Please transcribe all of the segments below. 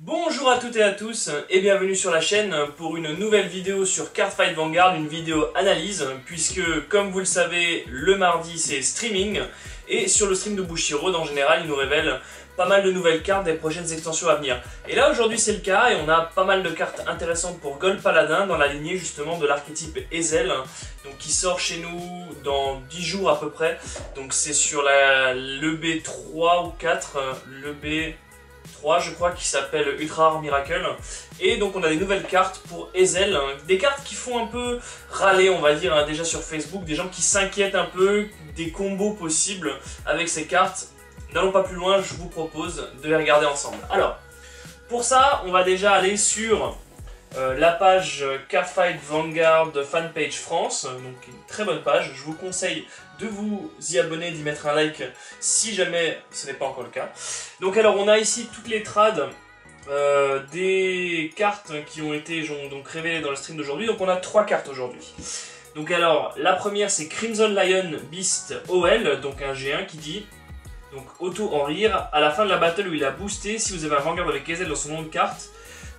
Bonjour à toutes et à tous et bienvenue sur la chaîne pour une nouvelle vidéo sur Cardfight Vanguard, une vidéo analyse puisque comme vous le savez le mardi c'est streaming et sur le stream de Bushiroad en général il nous révèle pas mal de nouvelles cartes des prochaines extensions à venir. Et là aujourd'hui c'est le cas et on a pas mal de cartes intéressantes pour Gold Paladin dans la lignée justement de l'archétype Ezel donc qui sort chez nous dans 10 jours à peu près. Donc c'est sur l'EB3 ou 4, l'EB3 je crois qui s'appelle Ultra Rare Miracle. Et donc on a des nouvelles cartes pour Ezel, des cartes qui font un peu râler on va dire déjà sur Facebook, des gens qui s'inquiètent un peu des combos possibles avec ces cartes. N'allons pas plus loin, je vous propose de les regarder ensemble. Alors, pour ça, on va déjà aller sur la page Cardfight Vanguard Fanpage France, donc une très bonne page. Je vous conseille de vous y abonner, d'y mettre un like si jamais ce n'est pas encore le cas. Donc alors, on a ici toutes les trades des cartes qui ont été donc révélées dans le stream d'aujourd'hui. Donc on a 3 cartes aujourd'hui. Donc alors, la première c'est Crimson Lion Beast OL, donc un G1 qui dit... Donc auto en rire, à la fin de la battle où il a boosté, si vous avez un Vanguard avec Ezel dans son nom de carte,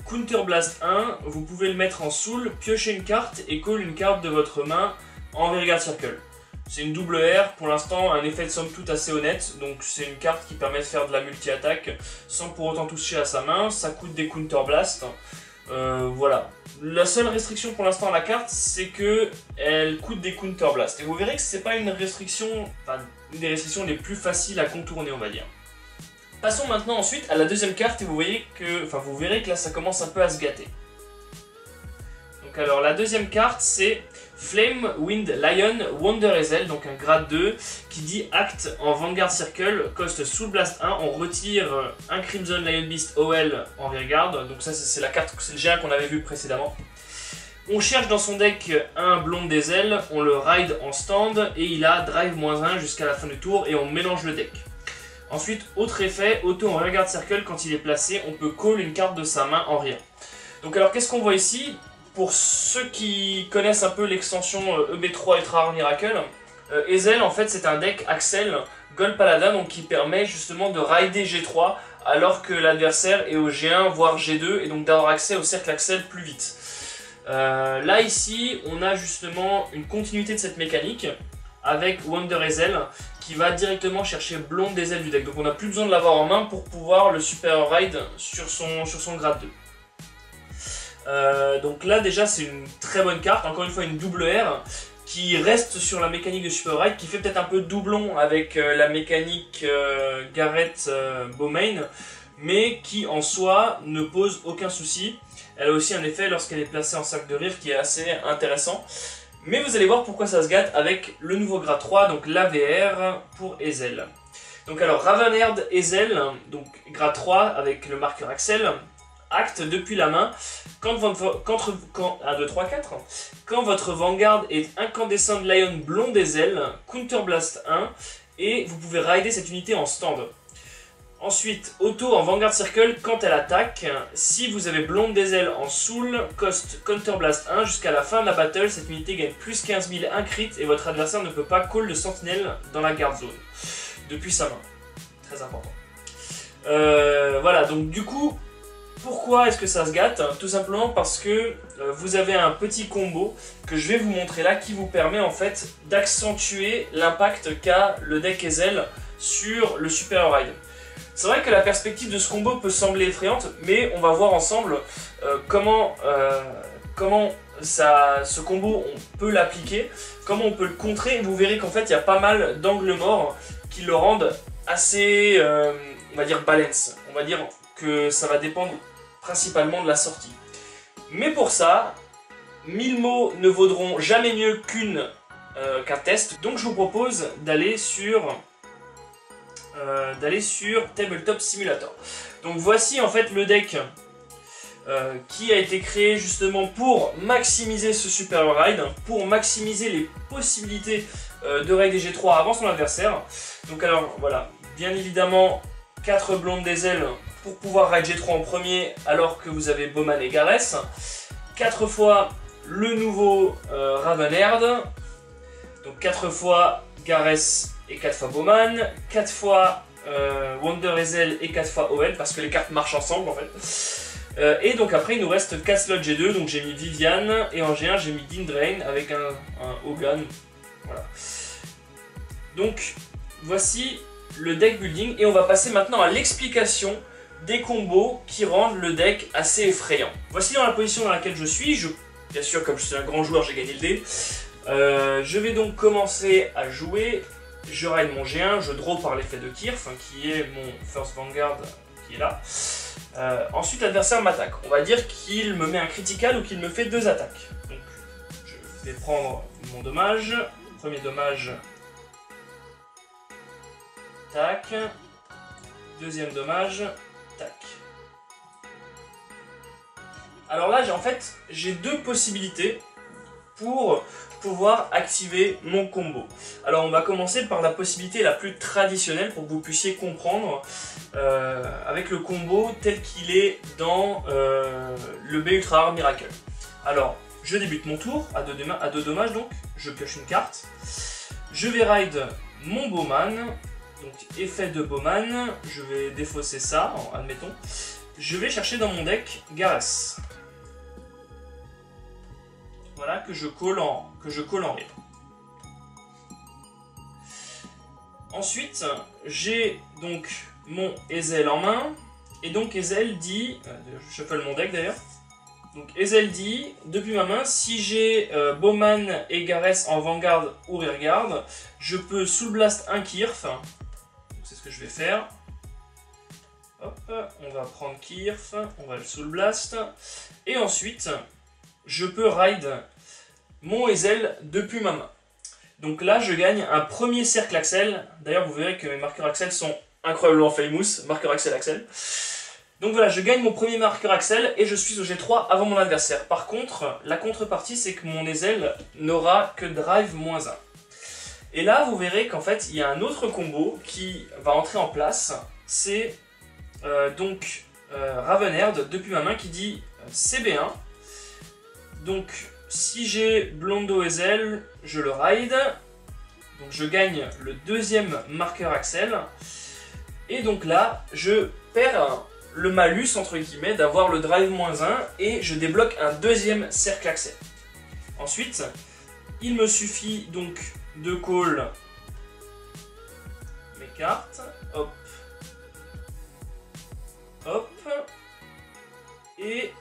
Counter Blast 1, vous pouvez le mettre en soul, piocher une carte et call une carte de votre main en Vanguard Circle. C'est une double R, pour l'instant un effet de somme toute assez honnête, donc c'est une carte qui permet de faire de la multi-attaque sans pour autant toucher à sa main, ça coûte des Counter Blast. Voilà. La seule restriction pour l'instant à la carte, c'est que elle coûte des Counter Blast. Et vous verrez que c'est pas une restriction, enfin une des restrictions les plus faciles à contourner, on va dire. Passons maintenant ensuite à la deuxième carte et vous verrez que là ça commence un peu à se gâter. Donc alors la deuxième carte c'est Flame Wind Lion Wonder Ezel, donc un grade 2 qui dit acte en Vanguard Circle, cost Soul Blast 1, on retire un Crimson Lion Beast OL en Vanguard, donc ça c'est la carte, c'est le G1 qu'on avait vu précédemment. On cherche dans son deck un Blonde Ezel, on le ride en stand et il a drive -1 jusqu'à la fin du tour et on mélange le deck. Ensuite, autre effet, auto en Vanguard Circle, quand il est placé, on peut call une carte de sa main en rien. Donc alors qu'est-ce qu'on voit ici? Pour ceux qui connaissent un peu l'extension EB3 Ultra Rare Miracle, Ezel en fait c'est un deck Axel Gold Paladin donc qui permet justement de rider G3 alors que l'adversaire est au G1 voire G2 et donc d'avoir accès au cercle Axel plus vite. Là ici on a justement une continuité de cette mécanique avec Wonder Ezel qui va directement chercher Blonde Ezel du deck, donc on n'a plus besoin de l'avoir en main pour pouvoir le super ride sur son grade 2. Donc là déjà c'est une très bonne carte, encore une fois une double R qui reste sur la mécanique de Super Ride, qui fait peut-être un peu doublon avec la mécanique Gareth Bowmain, mais qui en soi ne pose aucun souci. Elle a aussi un effet lorsqu'elle est placée en sac de rire qui est assez intéressant. Mais vous allez voir pourquoi ça se gâte avec le nouveau grade 3, donc l'AVR pour Ezel. Donc alors Ravenerd Ezel, donc grade 3 avec le marqueur Axel. Acte depuis la main, quand votre Vanguard est Incandescent Lion Blonde Ezel, Counter Blast 1, et vous pouvez rider cette unité en stand. Ensuite, auto en Vanguard Circle, quand elle attaque, si vous avez Blonde Ezel en soul, cost Counter Blast 1, jusqu'à la fin de la battle, cette unité gagne plus 15 000 1 crit, et votre adversaire ne peut pas call de sentinelle dans la guard zone, depuis sa main. Très important. Voilà, donc du coup, pourquoi est-ce que ça se gâte? Tout simplement parce que vous avez un petit combo que je vais vous montrer là qui vous permet en fait d'accentuer l'impact qu'a le deck Ezel sur le Super Ride. C'est vrai que la perspective de ce combo peut sembler effrayante, mais on va voir ensemble comment ce combo on peut l'appliquer, comment on peut le contrer. Vous verrez qu'en fait il y a pas mal d'angles morts qui le rendent assez, on va dire, balance. On va dire que ça va dépendre principalement de la sortie. Mais pour ça, 1000 mots ne vaudront jamais mieux qu'un test. Donc je vous propose d'aller sur Tabletop Simulator. Donc voici en fait le deck qui a été créé justement pour maximiser ce Super Ride, pour maximiser les possibilités de raid des G3 avant son adversaire. Donc alors voilà, bien évidemment 4 Blondes Ezel pour pouvoir raid G3 en premier alors que vous avez Bowman et Gareth. 4 fois le nouveau Ravenerd, donc 4 fois Gareth et 4 fois Bowman, 4 fois Wonder Ezel et 4 fois OL, parce que les cartes marchent ensemble en fait. Et donc après il nous reste 4 slots G2, donc j'ai mis Viviane, et en G1 j'ai mis Dindrain avec un Hogan. Voilà. Donc voici le deck building, et on va passer maintenant à l'explication des combos qui rendent le deck assez effrayant. Voici dans la position dans laquelle je suis. Bien sûr, comme je suis un grand joueur, j'ai gagné le dé. Je vais donc commencer à jouer. Je ride mon G1, je draw par l'effet de Kirf, qui est mon First Vanguard qui est là. Ensuite, l'adversaire m'attaque. On va dire qu'il me met un critical ou qu'il me fait 2 attaques. Donc, je vais prendre mon dommage. Premier dommage. Tac. Deuxième dommage. Tac. Alors là, en fait, j'ai 2 possibilités pour pouvoir activer mon combo. Alors on va commencer par la possibilité la plus traditionnelle pour que vous puissiez comprendre avec le combo tel qu'il est dans le B Ultra Rare Miracle. Alors, je débute mon tour à 2 dommages, donc je pioche une carte. Je vais ride mon Bowman. Donc effet de Bowman, je vais défausser ça, admettons. Je vais chercher dans mon deck Garès. Voilà, que je colle en raid. Ensuite, j'ai donc mon Ezel en main. Et donc Ezel dit, je shuffle mon deck d'ailleurs. Donc Ezel dit, depuis ma main, si j'ai Bowman et Garès en Vanguard ou Rearguard, je peux Soul Blast un Kirf. C'est ce que je vais faire. Hop, on va prendre Kirf, on va le Soul Blast. Et ensuite, je peux ride mon Ezel depuis ma main. Donc là, je gagne un premier cercle Axel. D'ailleurs, vous verrez que mes marqueurs Axel sont incroyablement famous. Marqueur Axel Axel. Donc voilà, je gagne mon premier marqueur Axel et je suis au G3 avant mon adversaire. Par contre, la contrepartie, c'est que mon Ezel n'aura que Drive -1. Et là, vous verrez qu'en fait, il y a un autre combo qui va entrer en place. C'est donc Ravenerd depuis ma main qui dit CB1. Donc, si j'ai Blondo Ezel, je le ride. Donc, je gagne le deuxième marqueur Axel. Et donc là, je perds le malus, entre guillemets, d'avoir le drive -1 et je débloque un deuxième cercle Axel. Ensuite, il me suffit donc de call mes cartes. Hop. Hop. Et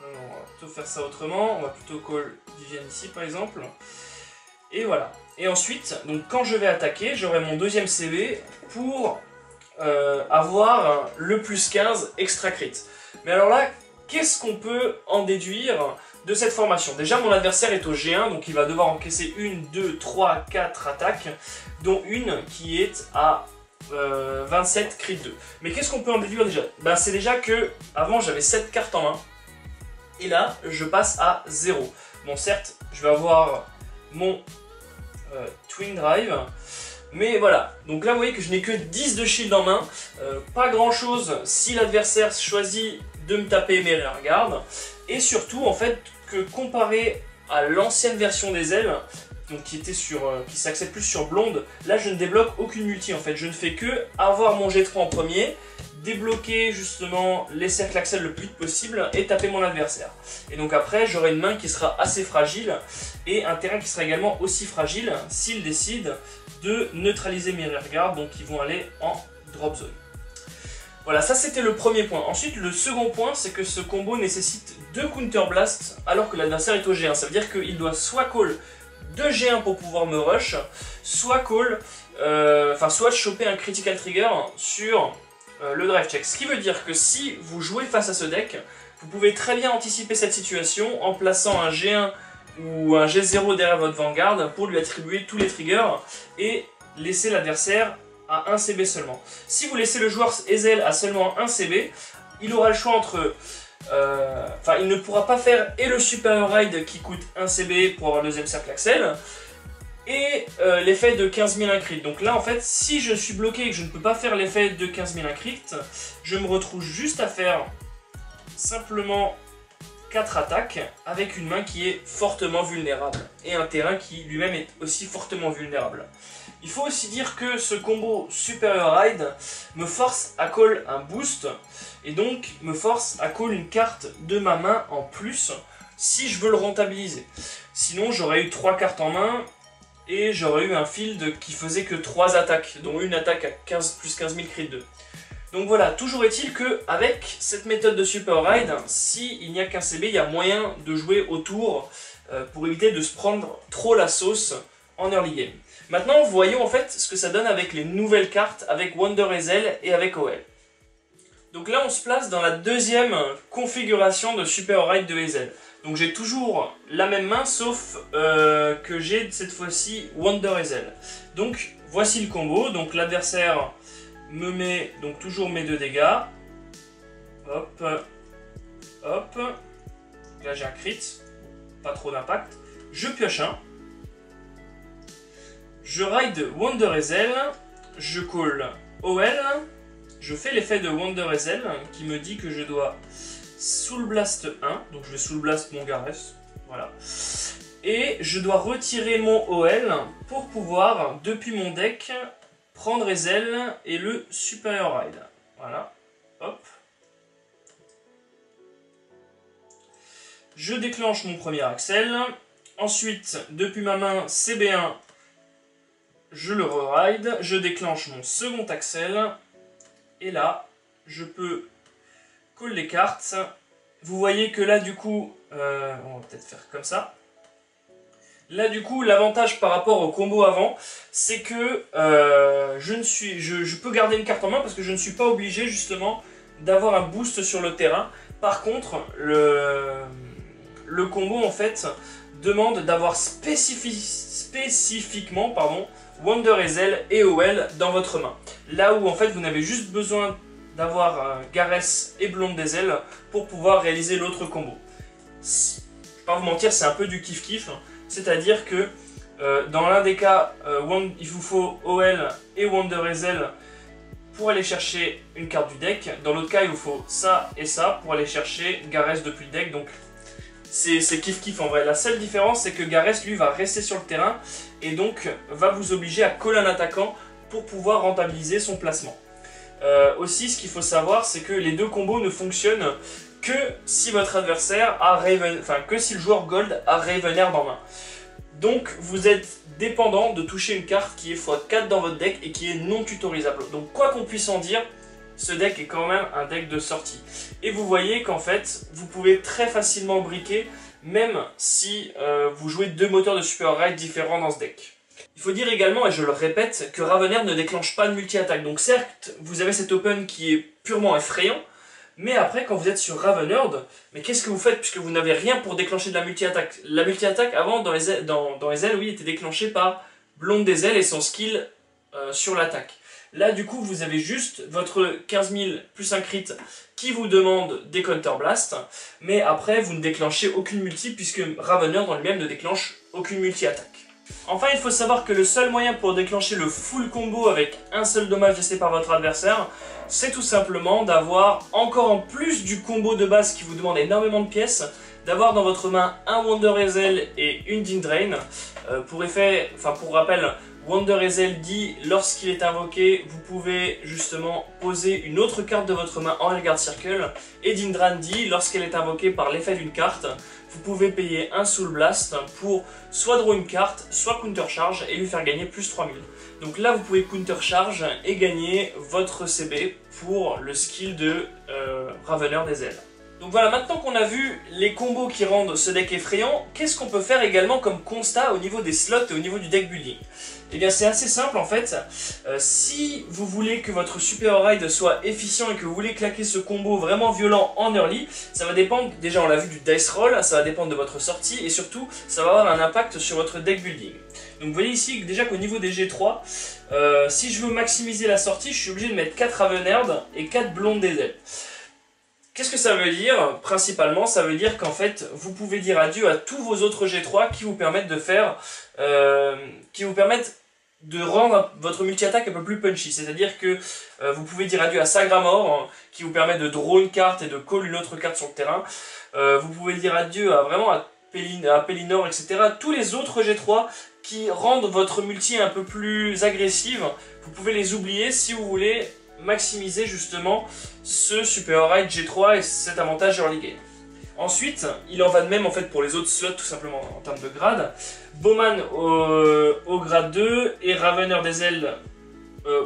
on va plutôt faire ça autrement. On va plutôt call Viviane ici par exemple. Et voilà. Et ensuite, donc quand je vais attaquer, j'aurai mon deuxième CB pour avoir le +15 extra crit. Mais alors là, qu'est-ce qu'on peut en déduire de cette formation? Déjà, mon adversaire est au G1, donc il va devoir encaisser 1, 2, 3, 4 attaques, dont une qui est à 27 crit 2. Mais qu'est-ce qu'on peut en déduire déjà? Ben, c'est déjà que avant j'avais 7 cartes en main, et là je passe à 0. Bon, certes, je vais avoir mon Twin Drive, mais voilà. Donc là, vous voyez que je n'ai que 10 de shield en main, pas grand chose si l'adversaire choisit de me taper mes rearguards, et surtout en fait que comparé à l'ancienne version des ailes, donc qui s'axait plus sur blonde, là je ne débloque aucune multi en fait, je ne fais que avoir mon G3 en premier, débloquer justement les cercles Axel le plus vite possible et taper mon adversaire. Et donc après j'aurai une main qui sera assez fragile et un terrain qui sera également aussi fragile s'il décide de neutraliser mes rearguards, donc ils vont aller en drop zone. Voilà, ça c'était le premier point. Ensuite, le second point, c'est que ce combo nécessite 2 counter blast alors que l'adversaire est au G1. Ça veut dire qu'il doit soit call 2 G1 pour pouvoir me rush, soit call, soit choper un critical trigger sur le drive check. Ce qui veut dire que si vous jouez face à ce deck, vous pouvez très bien anticiper cette situation en plaçant un G1 ou un G0 derrière votre Vanguard pour lui attribuer tous les triggers et laisser l'adversaire à 1 CB seulement. Si vous laissez le joueur Ezel à seulement 1 CB, il aura le choix entre... il ne pourra pas faire et le Super Ride qui coûte 1 CB pour avoir le deuxième cercle Axel, et l'effet de 15 000 crit. Donc là, en fait, si je suis bloqué et que je ne peux pas faire l'effet de 15 000 crit, je me retrouve juste à faire simplement 4 attaques avec une main qui est fortement vulnérable et un terrain qui lui-même est aussi fortement vulnérable. Il faut aussi dire que ce combo Superior Ride me force à call un boost et donc me force à call une carte de ma main en plus si je veux le rentabiliser. Sinon j'aurais eu 3 cartes en main et j'aurais eu un field qui faisait que 3 attaques, dont une attaque à 15 plus 15 000 crit 2. Donc voilà, toujours est-il qu'avec cette méthode de Super Ride, s'il n'y a qu'un CB, il y a moyen de jouer autour pour éviter de se prendre trop la sauce en early game. Maintenant, voyons en fait ce que ça donne avec les nouvelles cartes, avec Wonder Ezel et avec OL. Donc là, on se place dans la deuxième configuration de Super Ride de Ezel. Donc j'ai toujours la même main, sauf que j'ai cette fois-ci Wonder Ezel. Donc voici le combo, donc l'adversaire me met donc toujours mes 2 dégâts. Hop, hop. Là j'ai un crit, pas trop d'impact. Je pioche un. Je ride Wonder Ezel, je call OL. Je fais l'effet de Wonder Ezel qui me dit que je dois Soul Blast 1. Donc je vais Soul Blast mon Gareth. Voilà. Et je dois retirer mon OL pour pouvoir, depuis mon deck, prendre Ezel et le Superior Ride. Voilà. Hop. Je déclenche mon premier Axel. Ensuite, depuis ma main CB1, je le re-ride. Je déclenche mon second Axel. Et là, je peux call les cartes. Vous voyez que là, du coup, on va peut-être faire comme ça. Là, du coup, l'avantage par rapport au combo avant, c'est que je peux garder une carte en main parce que je ne suis pas obligé, justement, d'avoir un boost sur le terrain. Par contre, le combo, en fait, demande d'avoir spécifiquement Wonder Ezel et OL dans votre main. Là où, en fait, vous n'avez juste besoin d'avoir Gareth et Blonde Ezel pour pouvoir réaliser l'autre combo. Je ne vais pas vous mentir, c'est un peu du kiff-kiff. C'est-à-dire que dans l'un des cas, il vous faut OL et Wonder Ezel pour aller chercher une carte du deck. Dans l'autre cas, il vous faut ça et ça pour aller chercher Gareth depuis le deck. Donc c'est kiff-kiff en vrai. La seule différence, c'est que Gareth, lui, va rester sur le terrain et donc va vous obliger à coller un attaquant pour pouvoir rentabiliser son placement. Aussi, ce qu'il faut savoir, c'est que les deux combos ne fonctionnent que si votre adversaire a que si le joueur Gold a Ravenair en main. Donc vous êtes dépendant de toucher une carte qui est x4 dans votre deck et qui est non tutorisable. Donc quoi qu'on puisse en dire, ce deck est quand même un deck de sortie. Et vous voyez qu'en fait, vous pouvez très facilement briquer, même si vous jouez 2 moteurs de Super Ride différents dans ce deck. Il faut dire également, et je le répète, que Ravenair ne déclenche pas de multi-attaque. Donc certes, vous avez cet open qui est purement effrayant, mais après, quand vous êtes sur Ravenair, mais qu'est-ce que vous faites puisque vous n'avez rien pour déclencher de la multi-attaque? La multi-attaque, avant, dans Ezel, oui, était déclenchée par Blonde Ezel et son skill sur l'attaque. Là, du coup, vous avez juste votre 15 000 plus un crit qui vous demande des Counter Blast, mais après, vous ne déclenchez aucune multi puisque Ravenair, dans lui-même, ne déclenche aucune multi-attaque. Enfin, il faut savoir que le seul moyen pour déclencher le full combo avec un seul dommage laissé par votre adversaire, c'est tout simplement d'avoir, encore en plus du combo de base qui vous demande énormément de pièces, d'avoir dans votre main un Wonder Ezel et une Dindrain. Pour rappel, Wonder Ezel dit lorsqu'il est invoqué, vous pouvez justement poser une autre carte de votre main en Rearguard Circle, et Dindrain dit lorsqu'elle est invoquée par l'effet d'une carte, vous pouvez payer un Soul Blast pour soit draw une carte, soit counter charge et lui faire gagner plus 3000. Donc là vous pouvez counter charge et gagner votre CB pour le skill de Ravenair des ailes. Donc voilà, maintenant qu'on a vu les combos qui rendent ce deck effrayant, qu'est-ce qu'on peut faire également comme constat au niveau des slots et au niveau du deck building? Eh bien c'est assez simple en fait. Si vous voulez que votre Super Ride soit efficient et que vous voulez claquer ce combo vraiment violent en early, ça va dépendre, déjà on l'a vu, du dice roll, ça va dépendre de votre sortie et surtout ça va avoir un impact sur votre deck building. Donc vous voyez ici déjà qu'au niveau des G3, si je veux maximiser la sortie, je suis obligé de mettre 4 Ravenair et 4 Blonde Ezel. Qu'est-ce que ça veut dire? Principalement, ça veut dire qu'en fait, vous pouvez dire adieu à tous vos autres G3 qui vous permettent de faire, de rendre votre multi-attaque un peu plus punchy. C'est-à-dire que vous pouvez dire adieu à Sagramore, qui vous permet de draw une carte et de call une autre carte sur le terrain. Vous pouvez dire adieu à Pellinor, etc. Tous les autres G3 qui rendent votre multi un peu plus agressive, vous pouvez les oublier si vous voulez maximiser justement ce Super Ride G3 et cet avantage early game. Ensuite, il en va de même en fait pour les autres slots tout simplement en termes de grade. Bowman au grade 2 et Ravener des ailes,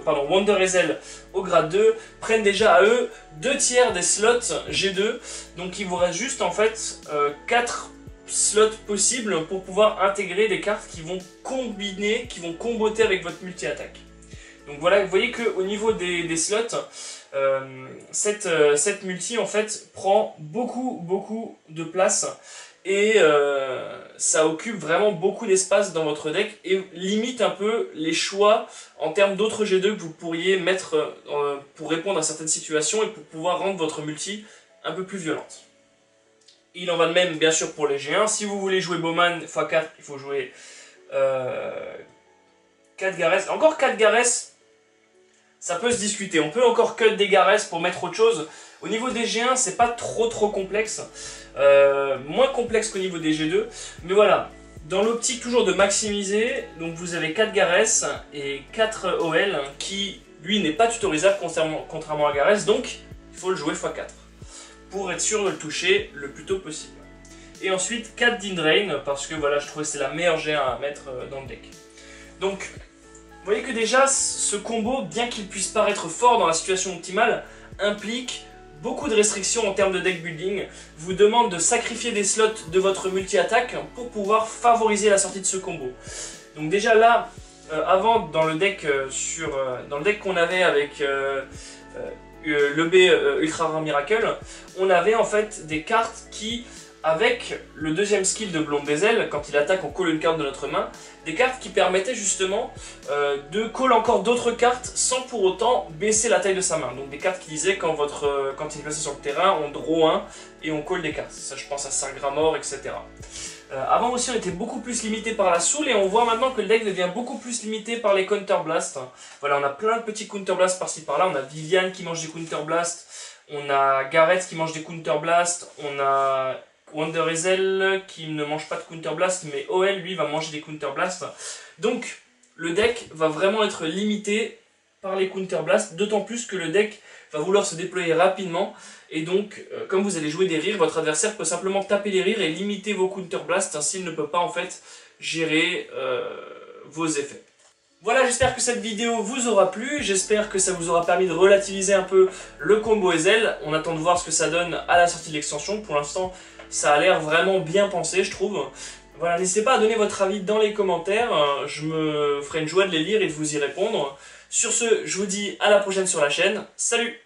Wonder Ezel au grade 2 prennent déjà à eux 2/3 des slots G2. Donc il vous reste juste en fait 4 slots possibles pour pouvoir intégrer des cartes qui vont combiner, qui vont comboter avec votre multi-attaque. Donc voilà, vous voyez qu'au niveau des slots, cette multi en fait prend beaucoup de place et ça occupe vraiment beaucoup d'espace dans votre deck et limite un peu les choix en termes d'autres G2 que vous pourriez mettre pour répondre à certaines situations et pour pouvoir rendre votre multi un peu plus violente. Il en va de même bien sûr pour les G1. Si vous voulez jouer Bowman x4, il faut jouer 4 Gareth. Encore 4 Gareth, ça peut se discuter. On peut encore cut des Gareth pour mettre autre chose. Au niveau des G1, c'est pas trop complexe. Moins complexe qu'au niveau des G2. Mais voilà, dans l'optique toujours de maximiser, donc vous avez 4 Gareth et 4 OL qui, lui, n'est pas tutorisable contrairement à Gareth. Donc, il faut le jouer x4 pour être sûr de le toucher le plus tôt possible. Et ensuite 4 Dindrain parce que voilà, je trouvais que c'est la meilleure G1 à mettre dans le deck. Donc vous voyez que déjà ce combo, bien qu'il puisse paraître fort dans la situation optimale, implique beaucoup de restrictions en termes de deck building, vous demande de sacrifier des slots de votre multi-attaque pour pouvoir favoriser la sortie de ce combo. Donc déjà là, avant dans le deck qu'on avait avec le B Ultra Rare Miracle, on avait en fait des cartes qui, avec le deuxième skill de Blonde des ailes, quand il attaque on call une carte de notre main, des cartes qui permettaient justement de call encore d'autres cartes sans pour autant baisser la taille de sa main. Donc des cartes qui disaient quand il est placé sur le terrain, on draw 1 et on call des cartes. Ça je pense à Saint-Gramor, etc. Avant aussi on était beaucoup plus limité par la soul et on voit maintenant que le deck devient beaucoup plus limité par les counter blast. Voilà, on a plein de petits counter blast par-ci par-là, on a Viviane qui mange des counter blast, on a Gareth qui mange des counter blast, on a Wonder Ezel qui ne mange pas de counter blast mais OL lui va manger des counter blast. Donc le deck va vraiment être limité par les counter blast, d'autant plus que le deck va vouloir se déployer rapidement. Et donc, comme vous allez jouer des rires, votre adversaire peut simplement taper les rires et limiter vos counter blasts s'il ne peut pas en fait gérer vos effets. Voilà, j'espère que cette vidéo vous aura plu, j'espère que ça vous aura permis de relativiser un peu le combo Ezel. On attend de voir ce que ça donne à la sortie de l'extension. Pour l'instant, ça a l'air vraiment bien pensé, je trouve. Voilà, n'hésitez pas à donner votre avis dans les commentaires, je me ferai une joie de les lire et de vous y répondre. Sur ce, je vous dis à la prochaine sur la chaîne, salut!